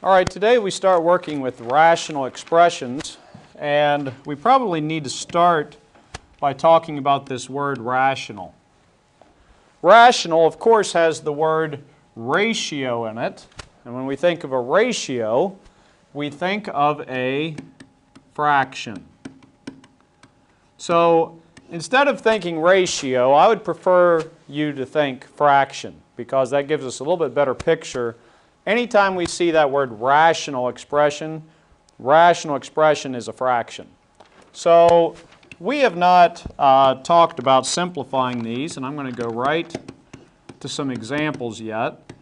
All right, today we start working with rational expressions, and we probably need to start by talking about this word rational. Rational, of course, has the word ratio in it, and when we think of a ratio, we think of a fraction. So instead of thinking ratio, I would prefer you to think fraction, because that gives us a little bit better picture. Anytime we see that word rational expression is a fraction. So we have not talked about simplifying these, and I'm going to go right to some examples yet.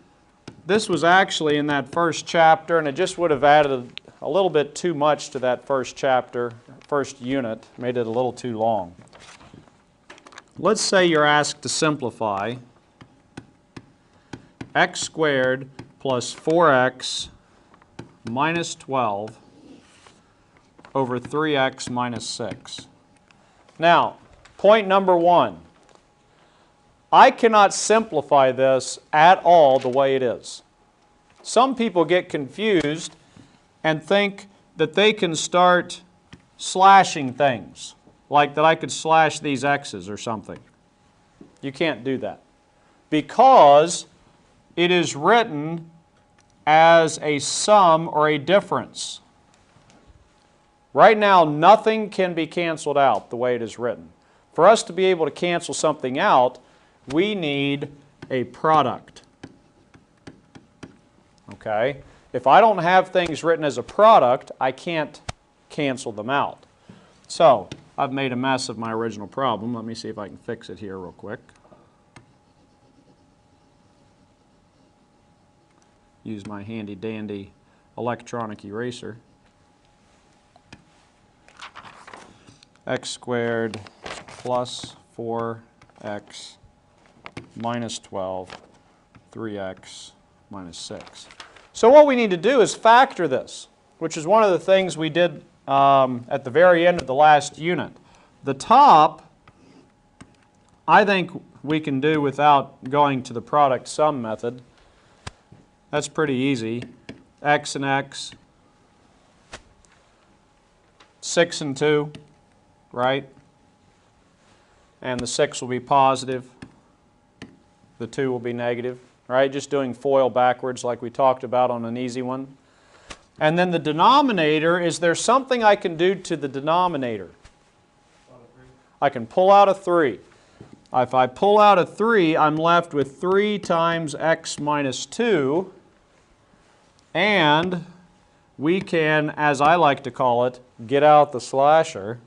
This was actually in that first chapter, and it just would have added a little bit too much to that first chapter, first unit, made it a little too long. Let's say you're asked to simplify x squared plus 4x minus 12 over 3x minus 6. Now, point number one. I cannot simplify this at all the way it is. Some people get confused and think that they can start slashing things, like that I could slash these x's or something. You can't do that, because it is written as a sum or a difference. Right now, nothing can be canceled out the way it is written. For us to be able to cancel something out, we need a product. Okay? If I don't have things written as a product, I can't cancel them out. So, I've made a mess of my original problem. Let me see if I can fix it here real quick. Use my handy dandy electronic eraser. X squared plus 4x minus 12, 3x minus 6. So what we need to do is factor this, which is one of the things we did at the very end of the last unit. The top, I think we can do without going to the product sum method. That's pretty easy. X and x, 6 and 2, right? And the 6 will be positive. The 2 will be negative, right? Just doing FOIL backwards like we talked about on an easy one. And then the denominator, is there something I can do to the denominator? I can pull out a 3. If I pull out a 3, I'm left with 3 times x minus 2. And we can, as I like to call it, get out the slasher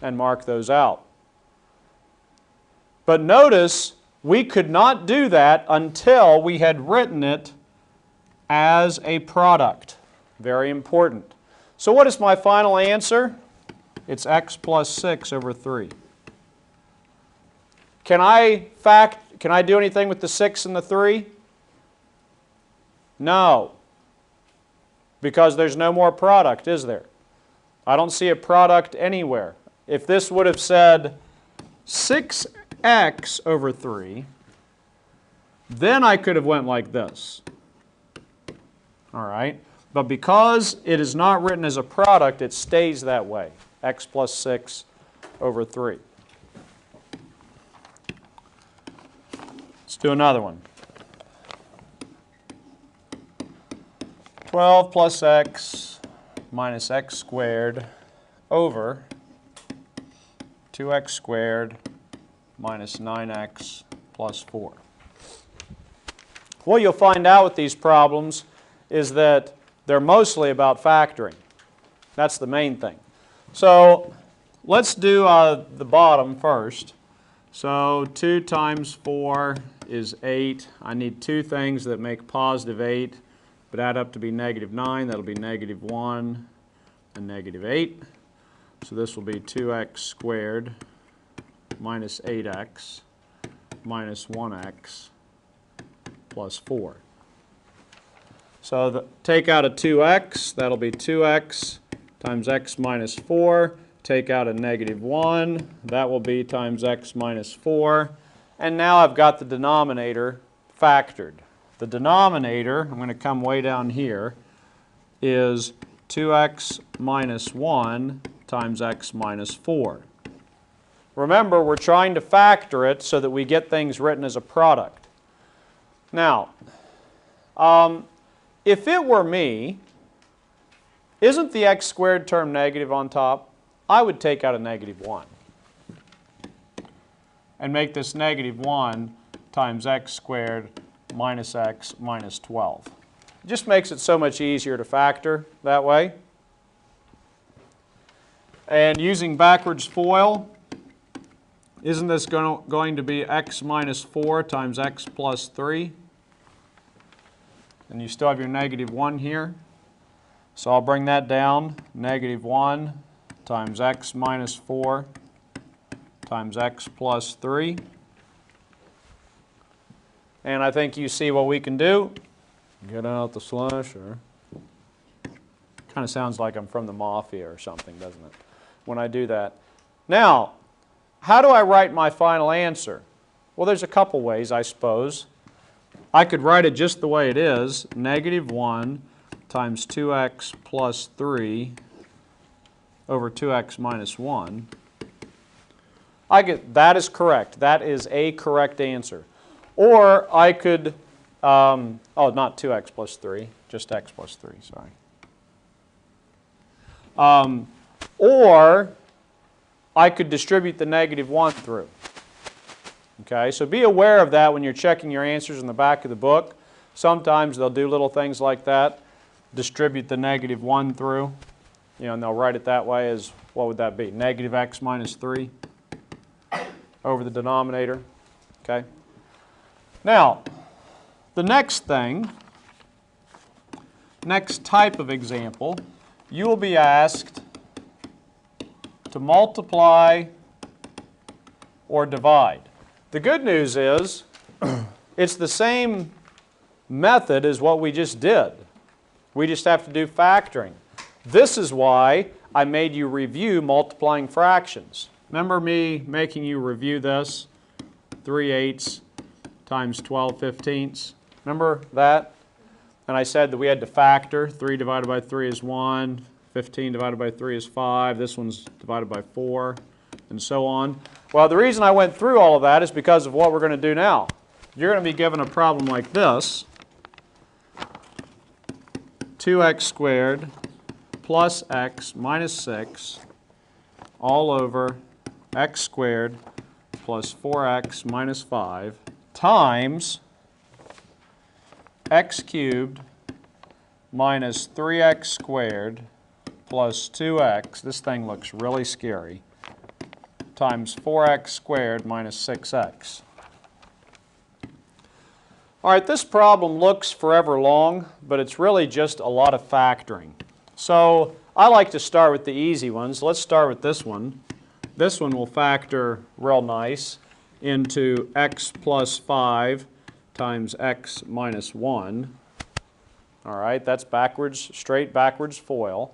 and mark those out. But notice, we could not do that until we had written it as a product. Very important. So what is my final answer? It's x plus 6 over 3. Can I do anything with the 6 and the 3? No, because there's no more product, is there? I don't see a product anywhere. If this would have said 6x over 3, then I could have went like this. All right? But because it is not written as a product, it stays that way. X plus 6 over 3. Let's do another one. 12 plus x minus x squared over 2x squared minus 9x plus 4. What you'll find out with these problems is that they're mostly about factoring. That's the main thing. So let's do the bottom first. So 2 times 4 is 8. I need two things that make positive 8. But add up to be negative 9, that'll be negative 1 and negative 8. So this will be 2x squared minus 8x minus 1x plus 4. So take out a 2x, that'll be 2x times x minus 4. Take out a negative 1, that will be times x minus 4. And now I've got the denominator factored. The denominator, I'm going to come way down here, is 2x minus 1 times x minus 4. Remember, we're trying to factor it so that we get things written as a product. Now, if it were me, isn't the x squared term negative on top? I would take out a negative 1 and make this negative 1 times x squared minus x minus 12. It just makes it so much easier to factor that way. And using backwards FOIL, isn't this going to be x minus 4 times x plus 3? And you still have your negative 1 here. So I'll bring that down. Negative 1 times x minus 4 times x plus 3. And I think you see what we can do. Get out the slasher. Kind of sounds like I'm from the mafia or something, doesn't it, when I do that. Now, how do I write my final answer? Well, there's a couple ways, I suppose. I could write it just the way it is, negative 1 times 2x plus 3 over 2x minus 1. That is correct. That is a correct answer. Or I could, oh, not 2x plus 3, just x plus 3, sorry. Or I could distribute the negative 1 through. Okay, so be aware of that when you're checking your answers in the back of the book. Sometimes they'll do little things like that, distribute the negative 1 through, and they'll write it that way as, what would that be? Negative x minus 3 over the denominator. Okay. Now, the next thing, next type of example, you will be asked to multiply or divide. The good news is it's the same method as what we just did. We just have to do factoring. This is why I made you review multiplying fractions. Remember me making you review this? 3/8 times 12/15. Remember that? And I said that we had to factor. 3 divided by 3 is 1. 15 divided by 3 is 5. This one's divided by 4, and so on. Well, the reason I went through all of that is because of what we're going to do now. You're going to be given a problem like this. 2x squared plus x minus 6 all over x squared plus 4x minus 5 times x cubed minus 3x squared plus 2x, this thing looks really scary, times 4x squared minus 6x. All right, this problem looks forever long, but it's really just a lot of factoring. So I like to start with the easy ones. Let's start with this one. This one will factor real nice into x plus 5 times x minus 1. All right, that's backwards, straight backwards FOIL.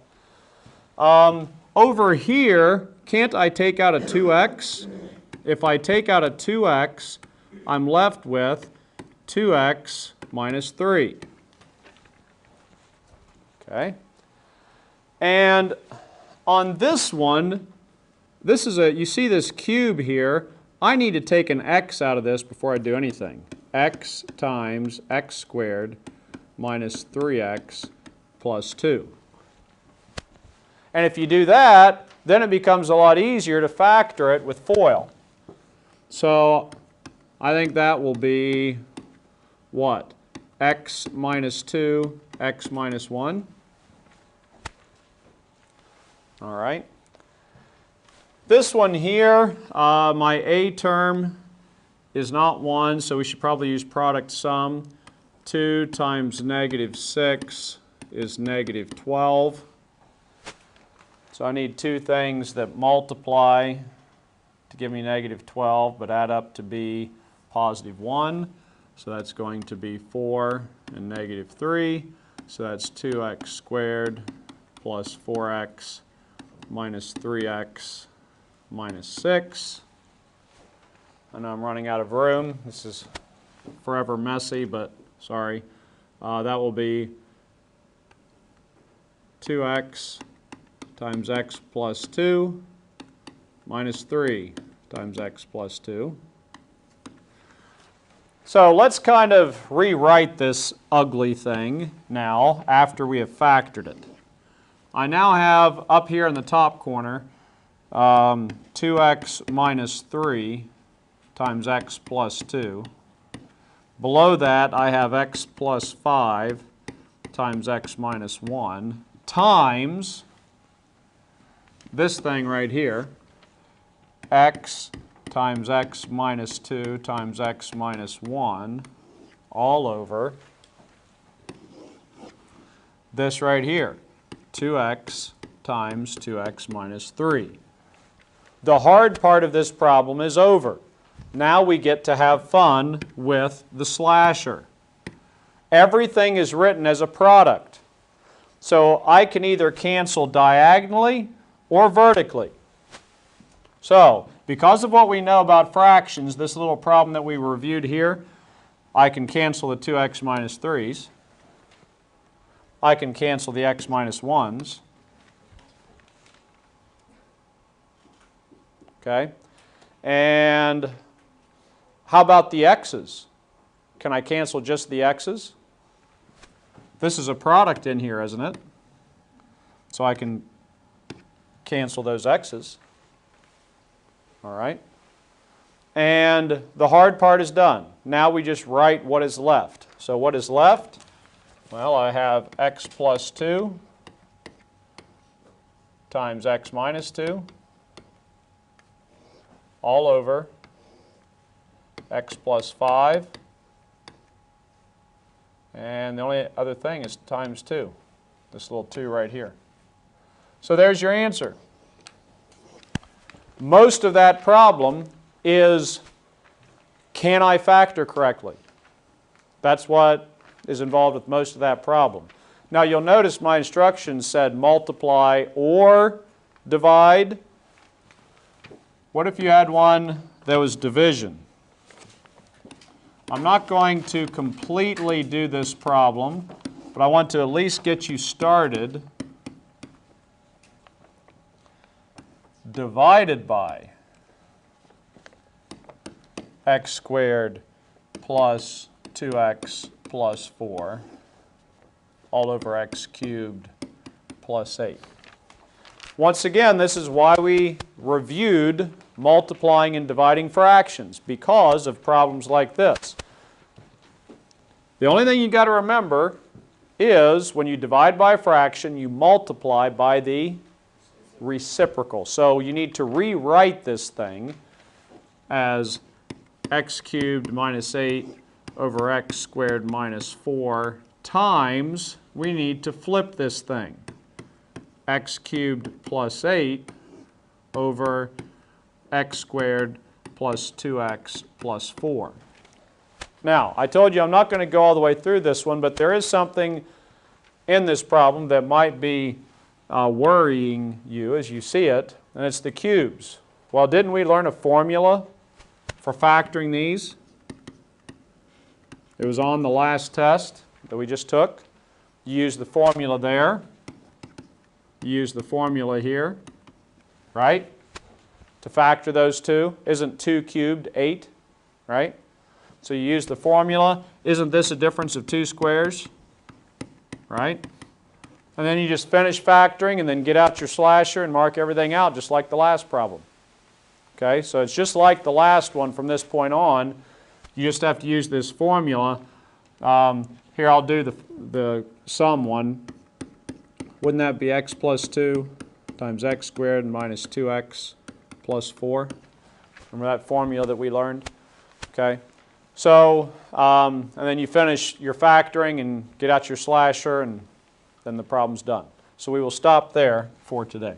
Over here, can't I take out a 2x? If I take out a 2x, I'm left with 2x minus 3. Okay? And on this one, this is you see this cube here, I need to take an x out of this before I do anything. X times x squared minus 3x plus 2. And if you do that, then it becomes a lot easier to factor it with FOIL. So I think that will be what? X minus 2, x minus 1. All right. This one here, my a term is not 1, so we should probably use product sum. 2 times negative 6 is negative 12. So I need two things that multiply to give me negative 12, but add up to be positive 1. So that's going to be 4 and negative 3. So that's 2x squared plus 4x minus 3x minus 6. I know I'm running out of room. This is forever messy, but sorry, that will be 2x times x plus 2 minus 3 times x plus 2. So let's kind of rewrite this ugly thing now after we have factored it. I now have up here in the top corner 2x minus 3 times x plus 2. Below that I have x plus 5 times x minus 1 times this thing right here, x times x minus 2 times x minus 1 all over this right here, 2x times 2x minus 3. The hard part of this problem is over. Now we get to have fun with the slasher. Everything is written as a product. So I can either cancel diagonally or vertically. So, because of what we know about fractions, this little problem that we reviewed here, I can cancel the 2x minus 3's. I can cancel the x minus 1's. Okay? And how about the x's? Can I cancel just the x's? This is a product in here, isn't it? So I can cancel those x's. All right? And the hard part is done. Now we just write what is left. So what is left? Well, I have x plus 2 times x minus 2 all over x plus 5. And the only other thing is times 2, this little 2 right here. So there's your answer. Most of that problem is, can I factor correctly? That's what is involved with most of that problem. Now you'll notice my instructions said multiply or divide. What if you had one that was division? I'm not going to completely do this problem, but I want to at least get you started. Divided by x squared plus 2x plus 4 all over x cubed plus 8. Once again, this is why we reviewed multiplying and dividing fractions, because of problems like this. The only thing you've got to remember is when you divide by a fraction, you multiply by the reciprocal. So you need to rewrite this thing as x cubed minus 8 over x squared minus 4 times, we need to flip this thing, x cubed plus 8 over x squared plus 2x plus 4. Now, I told you I'm not going to go all the way through this one, but there is something in this problem that might be worrying you as you see it, and it's the cubes. Well, didn't we learn a formula for factoring these? It was on the last test that we just took. You use the formula there. You use the formula here, right? To factor those two. Isn't 2 cubed 8, right? So you use the formula. Isn't this a difference of 2 squares, right? And then you just finish factoring and then get out your slasher and mark everything out just like the last problem. Okay, so it's just like the last one from this point on. You just have to use this formula. Here I'll do the sum one. Wouldn't that be x plus 2 times x squared minus 2x plus 4? Remember that formula that we learned? Okay. So, and then you finish your factoring and get out your slasher, and then the problem's done. So we will stop there for today.